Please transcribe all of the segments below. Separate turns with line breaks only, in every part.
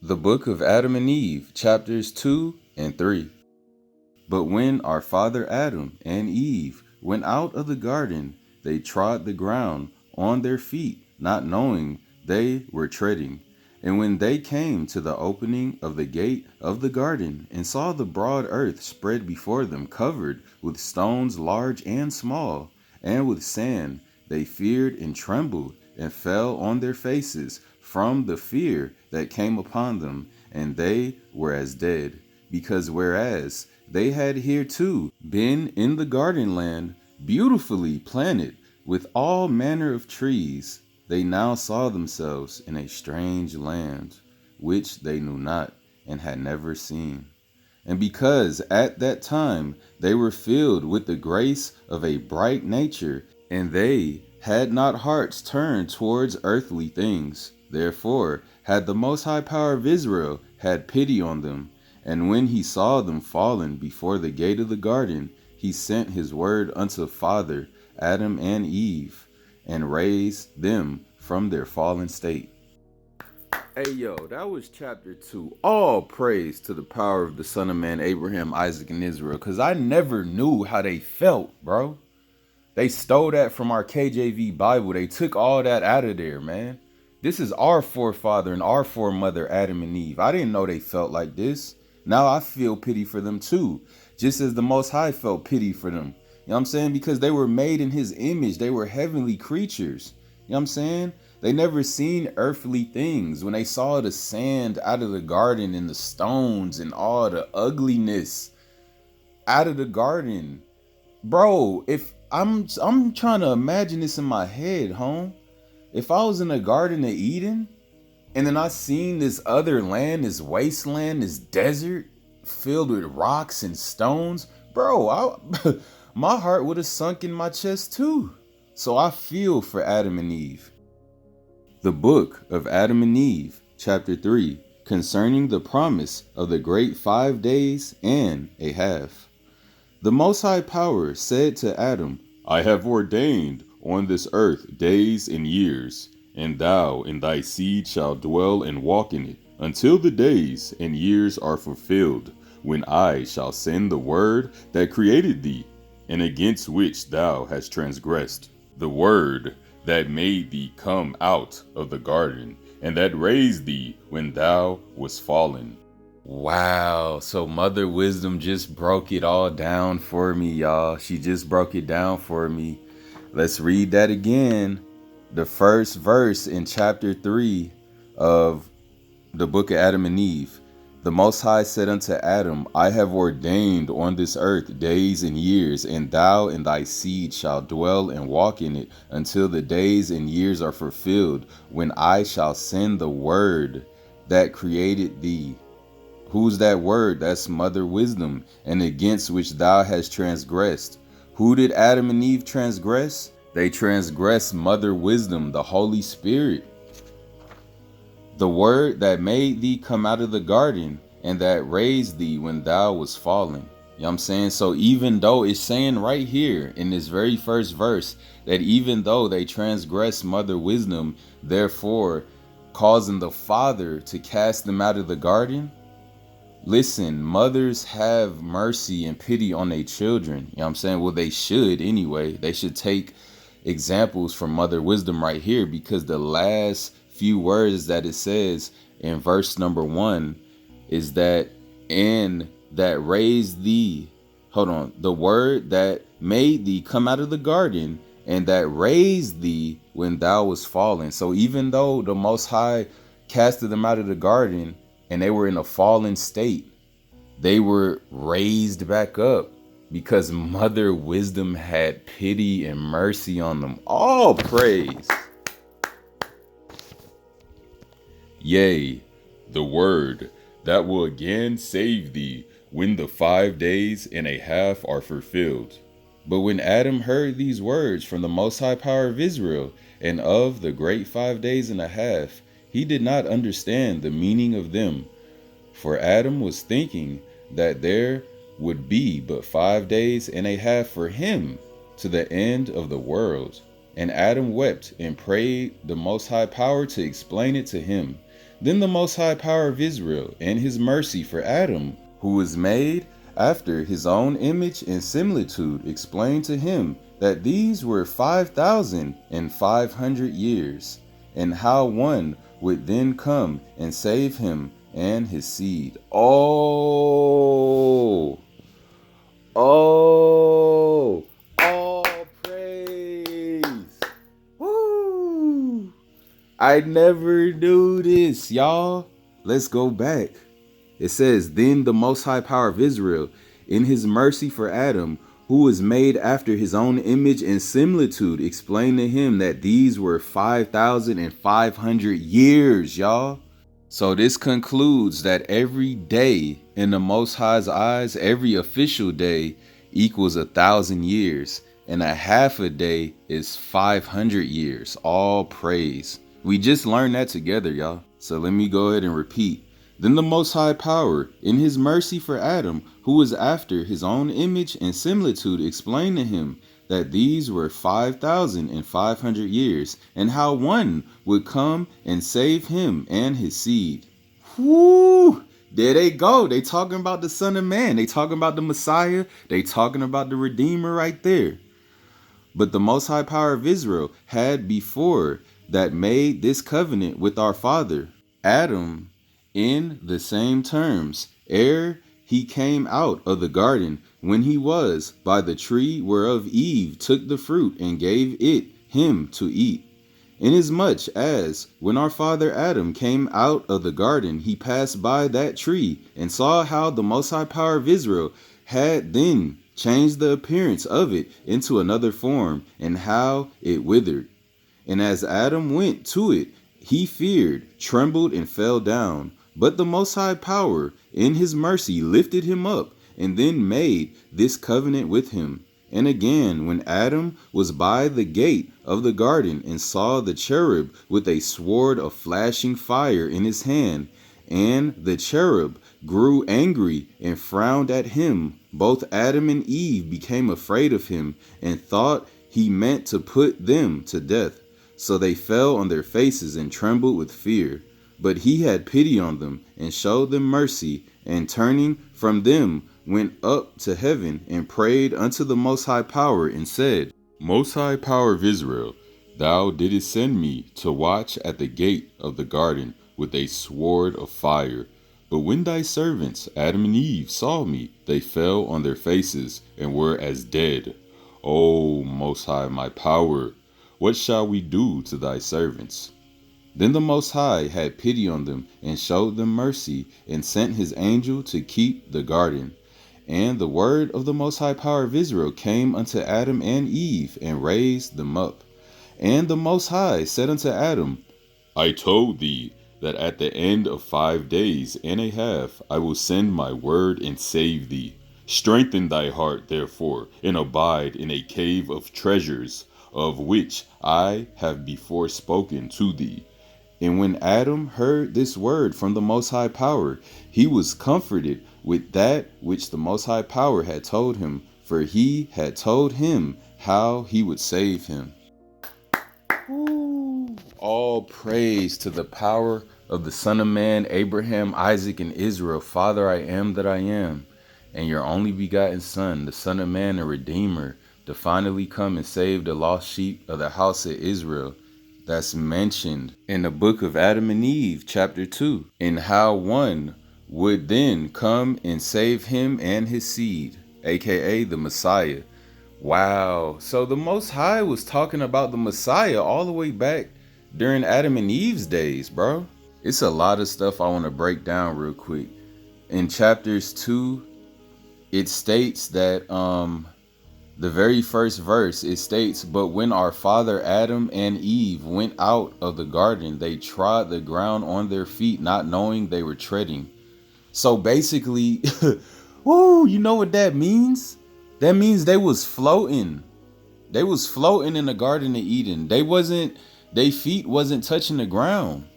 The Book of Adam and Eve, chapters 2 and 3. But when our father Adam and Eve went out of the garden, they trod the ground on their feet, not knowing they were treading. And when they came to the opening of the gate of the garden, and saw the broad earth spread before them, covered with stones large and small, and with sand, they feared and trembled, and fell on their faces from the fear that came upon them, and they were as dead, because whereas they had hereto been in the garden land, beautifully planted with all manner of trees, they now saw themselves in a strange land, which they knew not, and had never seen. And because at that time they were filled with the grace of a bright nature, and they had not hearts turned towards earthly things, therefore had the Most High Power of Israel had pity on them. And when he saw them fallen before the gate of the garden, he sent his word unto father Adam and Eve, and raised them from their fallen state. Hey yo, that was chapter 2. All praise to the power of the Son of Man, Abraham, Isaac, and Israel. Because I never knew how they felt, bro. They stole that from our KJV Bible. They took all that out of there, man. This is our forefather and our foremother, Adam and Eve. I didn't know they felt like this. Now I feel pity for them too, just as the Most High felt pity for them. You know what I'm saying? Because they were made in his image. They were heavenly creatures. You know what I'm saying? They never seen earthly things. When they saw the sand out of the garden and the stones and all the ugliness out of the garden. Bro, if I'm trying to imagine this in my head, home. If I was in the Garden of Eden, and then I seen this other land, this wasteland, this desert filled with rocks and stones, bro, my heart would have sunk in my chest too. So I feel for Adam and Eve. The Book of Adam and Eve, chapter 3, concerning the promise of the great 5 days and a half. The Most High Power said to Adam, I have ordained on this earth days and years, and thou and thy seed shall dwell and walk in it, until the days and years are fulfilled, when I shall send the word that created thee, and against which thou hast transgressed, the word that made thee come out of the garden, and that raised thee when thou wast fallen. Wow, so Mother Wisdom just broke it all down for me, y'all. She just broke it down for me. Let's read that again. The first verse in chapter 3 of the book of Adam and Eve. The Most High said unto Adam, I have ordained on this earth days and years, and thou and thy seed shall dwell and walk in it, until the days and years are fulfilled, when I shall send the word that created thee. Who's that word? That's Mother Wisdom, and against which thou hast transgressed. Who did Adam and Eve transgress? They transgressed Mother Wisdom, the Holy Spirit. The word that made thee come out of the garden, and that raised thee when thou was fallen. You know what I'm saying? So even though it's saying right here in this very first verse that even though they transgressed Mother Wisdom, therefore causing the Father to cast them out of the garden, listen, mothers have mercy and pity on their children. You know what I'm saying? Well, they should anyway. They should take examples from Mother Wisdom right here, because the last few words that it says in verse number 1 is that, and that raised thee, the word that made thee come out of the garden, and that raised thee when thou was fallen. So even though the Most High casted them out of the garden, and they were in a fallen state, they were raised back up because Mother Wisdom had pity and mercy on them. All praise. Yea, the word that will again save thee when the 5 days and a half are fulfilled. But when Adam heard these words from the Most High Power of Israel, and of the great 5 days and a half, he did not understand the meaning of them. For Adam was thinking that there would be but 5 days and a half for him to the end of the world. And Adam wept and prayed the Most High Power to explain it to him. Then the Most High Power of Israel and his mercy for Adam, who was made after his own image and similitude, explained to him that these were 5,500 years, and how one would then come and save him and his seed. Oh, all praise. Woo! I never knew this, y'all. Let's go back. It says, then the Most High Power of Israel, in his mercy for Adam, who was made after his own image and similitude, explained to him that these were 5,500 years, y'all. So this concludes that every day in the Most High's eyes, every official day equals 1,000 years, and a half a day is 500 years. All praise. We just learned that together, y'all. So let me go ahead and repeat. Then the Most High Power, in his mercy for Adam, who was after his own image and similitude, explained to him that these were 5,500 years, and how one would come and save him and his seed. Whoo! There they go. They talking about the Son of Man. They talking about the Messiah. They talking about the Redeemer right there. But the Most High Power of Israel had before that made this covenant with our father, Adam, in the same terms, ere he came out of the garden, when he was by the tree whereof Eve took the fruit and gave it him to eat. Inasmuch as, when our father Adam came out of the garden, he passed by that tree, and saw how the Most High Power of Israel had then changed the appearance of it into another form, and how it withered. And as Adam went to it, he feared, trembled, and fell down. But the Most High Power, in his mercy, lifted him up, and then made this covenant with him. And again, when Adam was by the gate of the garden, and saw the cherub with a sword of flashing fire in his hand, and the cherub grew angry and frowned at him, both Adam and Eve became afraid of him, and thought he meant to put them to death. So they fell on their faces and trembled with fear. But he had pity on them, and showed them mercy, and turning from them went up to heaven, and prayed unto the Most High Power, and said, Most High Power of Israel, thou didst send me to watch at the gate of the garden with a sword of fire. But when thy servants Adam and Eve saw me, they fell on their faces, and were as dead. O Most High my Power, what shall we do to thy servants? Then the Most High had pity on them, and showed them mercy, and sent his angel to keep the garden. And the word of the Most High Power of Israel came unto Adam and Eve, and raised them up. And the Most High said unto Adam, I told thee that at the end of 5 days and a half I will send my word and save thee. Strengthen thy heart, therefore, and abide in a cave of treasures, of which I have before spoken to thee. And when Adam heard this word from the Most High Power, he was comforted with that which the Most High Power had told him, for he had told him how he would save him. Ooh. All praise to the power of the Son of Man, Abraham, Isaac, and Israel. Father, I am that I am, and your only begotten Son, the Son of Man and Redeemer, to finally come and save the lost sheep of the house of Israel. That's mentioned in the book of Adam and Eve, chapter 2, and how one would then come and save him and his seed, aka the Messiah. Wow. So the Most High was talking about the Messiah all the way back during Adam and Eve's days, bro. It's a lot of stuff I want to break down real quick. In chapters 2, it states that the very first verse, it states, but when our father Adam and Eve went out of the garden, they trod the ground on their feet, not knowing they were treading. So basically, woo, you know what that means? That means they was floating. They was floating in the Garden of Eden. Their feet wasn't touching the ground.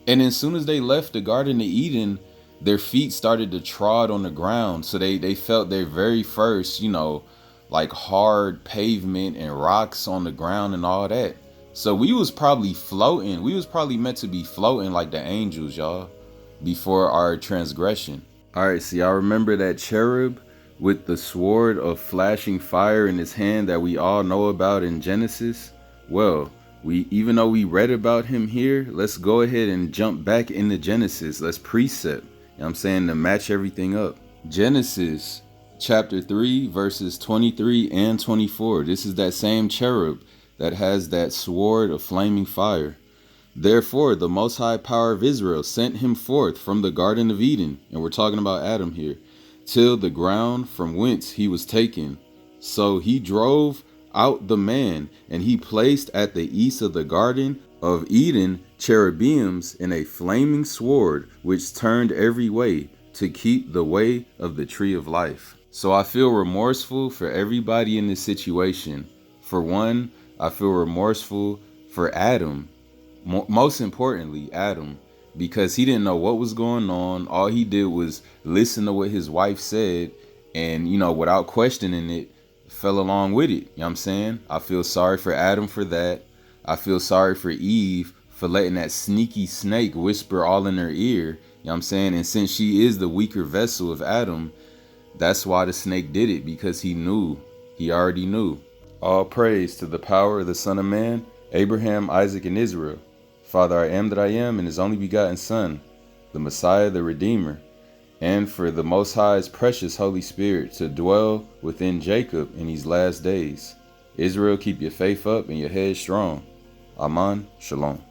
And as soon as they left the Garden of Eden, their feet started to trod on the ground. So they felt their very first, like hard pavement and rocks on the ground and all that. So we was probably floating. We was probably meant to be floating like the angels, y'all, before our transgression. All right, so y'all remember that cherub with the sword of flashing fire in his hand that we all know about in Genesis? Well, even though we read about him here, let's go ahead and jump back into Genesis. Let's precept, you know what I'm saying, to match everything up. Genesis chapter 3, verses 23 and 24. This is that same cherub that has that sword of flaming fire. Therefore, the Most High Power of Israel sent him forth from the Garden of Eden, and we're talking about Adam here, till the ground from whence he was taken. So he drove out the man, and he placed at the east of the Garden of Eden cherubims in a flaming sword, which turned every way to keep the way of the tree of life. So I feel remorseful for everybody in this situation. For one, I feel remorseful for Adam. Most importantly, Adam, because he didn't know what was going on. All he did was listen to what his wife said and, without questioning it, fell along with it. You know what I'm saying? I feel sorry for Adam for that. I feel sorry for Eve for letting that sneaky snake whisper all in her ear. You know what I'm saying? And since she is the weaker vessel of Adam, that's why the snake did it, because he knew. He already knew. All praise to the power of the Son of Man, Abraham, Isaac, and Israel. Father, I am that I am, and his only begotten Son, the Messiah, the Redeemer, and for the Most High's precious Holy Spirit to dwell within Jacob in these last days. Israel, keep your faith up and your head strong. Aman, Shalom.